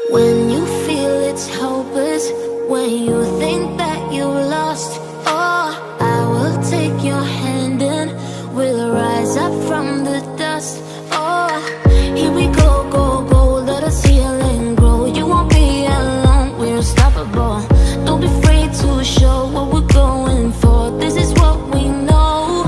When you feel it's hopeless, when you think that you lost, oh, I will take your hand and we'll rise up from the dust. Oh, here we go, go, go, let us heal and grow. You won't be alone, we're unstoppable. Don't be afraid to show what we're going for. This is what we know.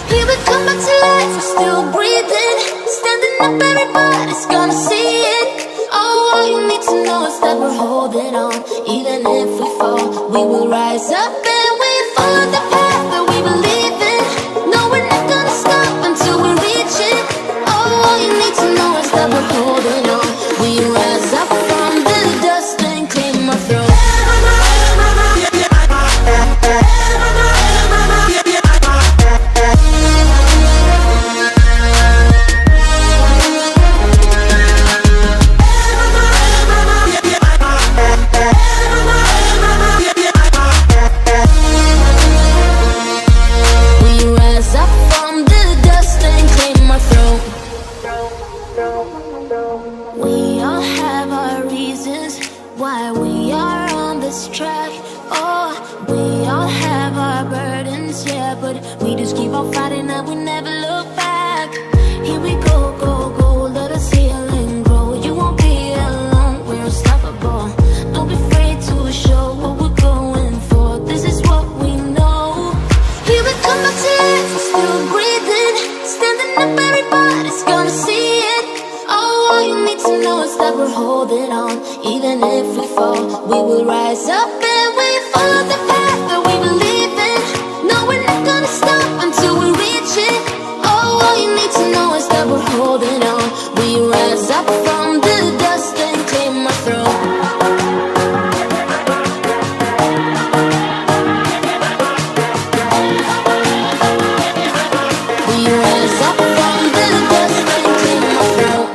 Here we come back to life, we're still breathing. Standing up, everybody's gonna see it. Oh, all you need to know is that we're holding on. Even if we fall, we will rise up and we follow the path that we believe in. No, we're not gonna stop until we reach it. Oh, all you need to know is that we're holding on. We rise up from the dust and claim our throne. We all have our reasons why we are on this track. Oh, we all have our burdens, yeah, but we just keep on fighting and we never look back. Here we go, go, go, let us heal and grow. You won't be alone, we're unstoppable. Don't be afraid to show what we're going for. This is what we know. Here we come back to life, we're still breathing. Standing up, everybody's gonna see it. Oh, all you need to know is that we're holding on. Even if we fall, we will rise up and we follow the path that we believe in. No, we're not gonna stop until we reach it. Oh, all you need to know is that we're holding on. We rise up from the dust and claim our throne. We rise up from the dust and claim our throne.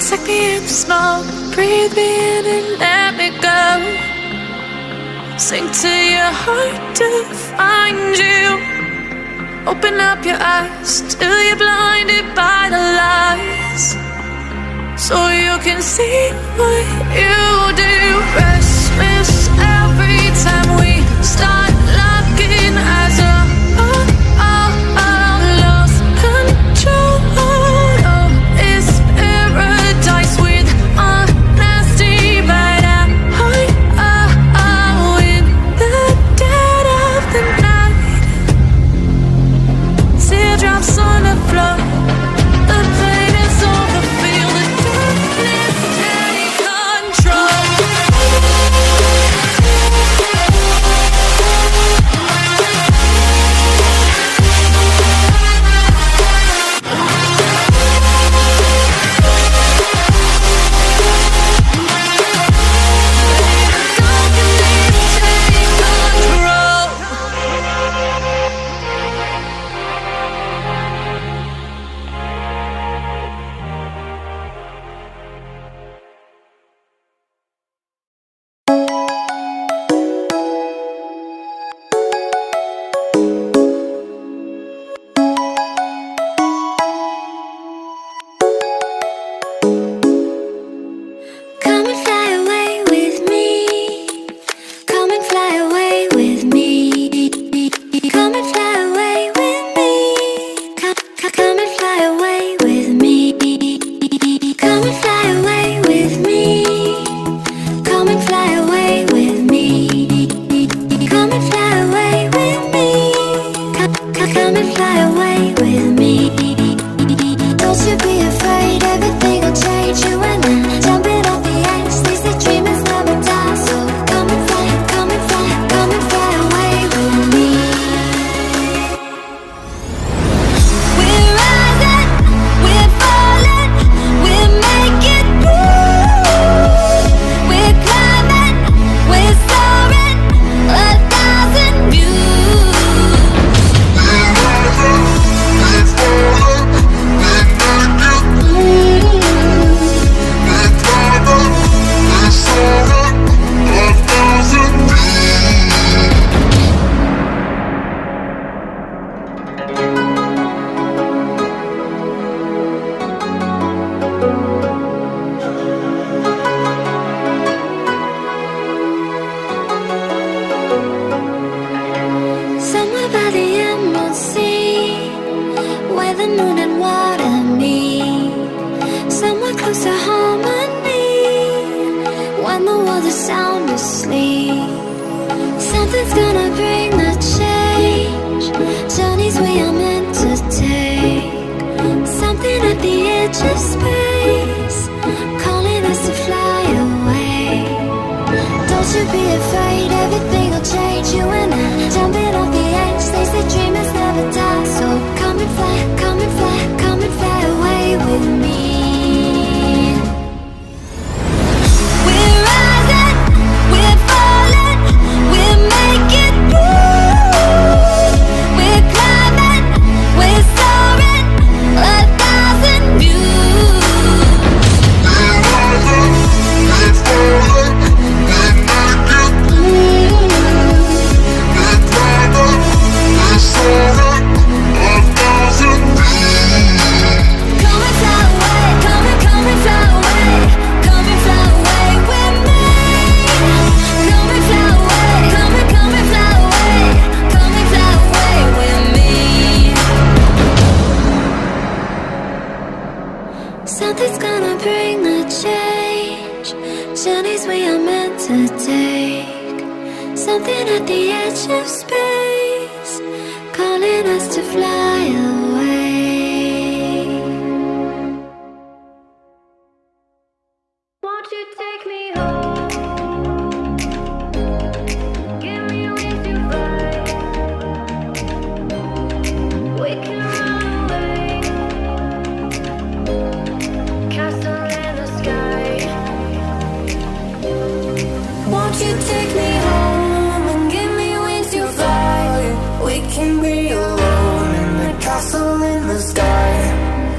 Suck me in the smoke, breathe me in and let me go. Sink to your heart to find you. Open up your eyes till you're blinded by the lies, so you can see what you do. Restless every time we start locking eyes up. Lost control. Oh, it's paradise with honesty, but I'm in the dead of the night. Teardrops on the floor. The pain is over. Feel the darkness take control.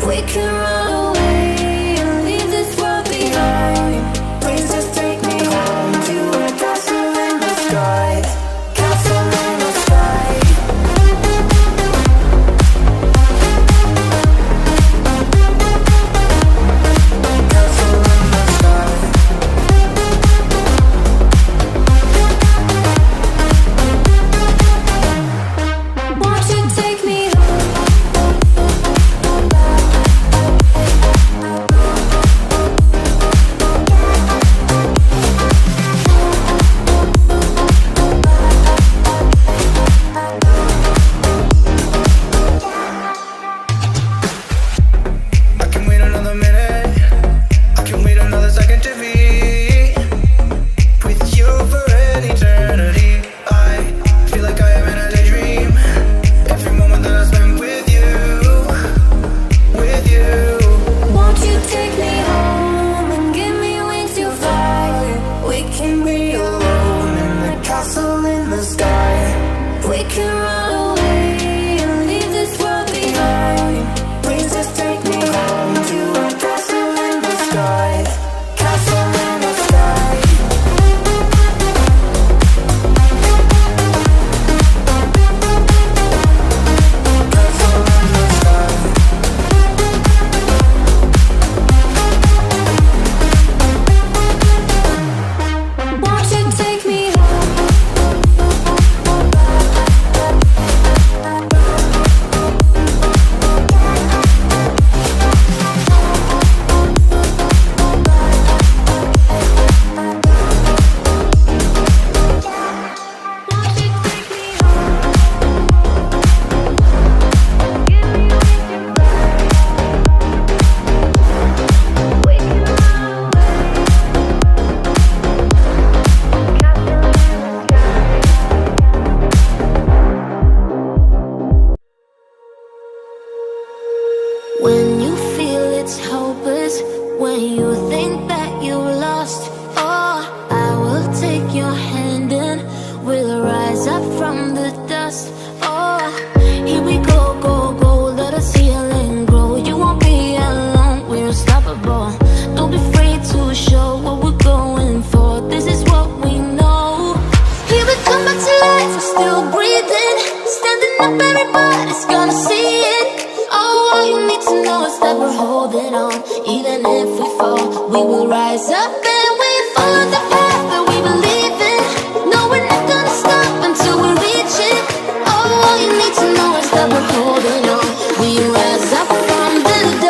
We can run away and leave this world. second to be with you for an eternity. I feel like I am in a daydream. Every moment that I spend with you, with you. Won't you take me home and give me wings to fly? We can be alone in the castle in the sky. We can run away and leave this world behind. Please just take me home to a castle in the sky. Castle in the sky. Castle in the sky. Won't you take me when you feel it's hopeless, when you think that you've lost, oh, I will take your hand and we'll rise up from the dust. Oh, here we go, go, go, let us heal and grow. You won't be alone, we're unstoppable. Don't be afraid to show what we're going for. This is what we know. Here we come back to life, we're still breathing. Standing up, everybody's gonna see it. Oh, all you need to know is that we're holding on. Even if we fall, we will rise up and we fall down.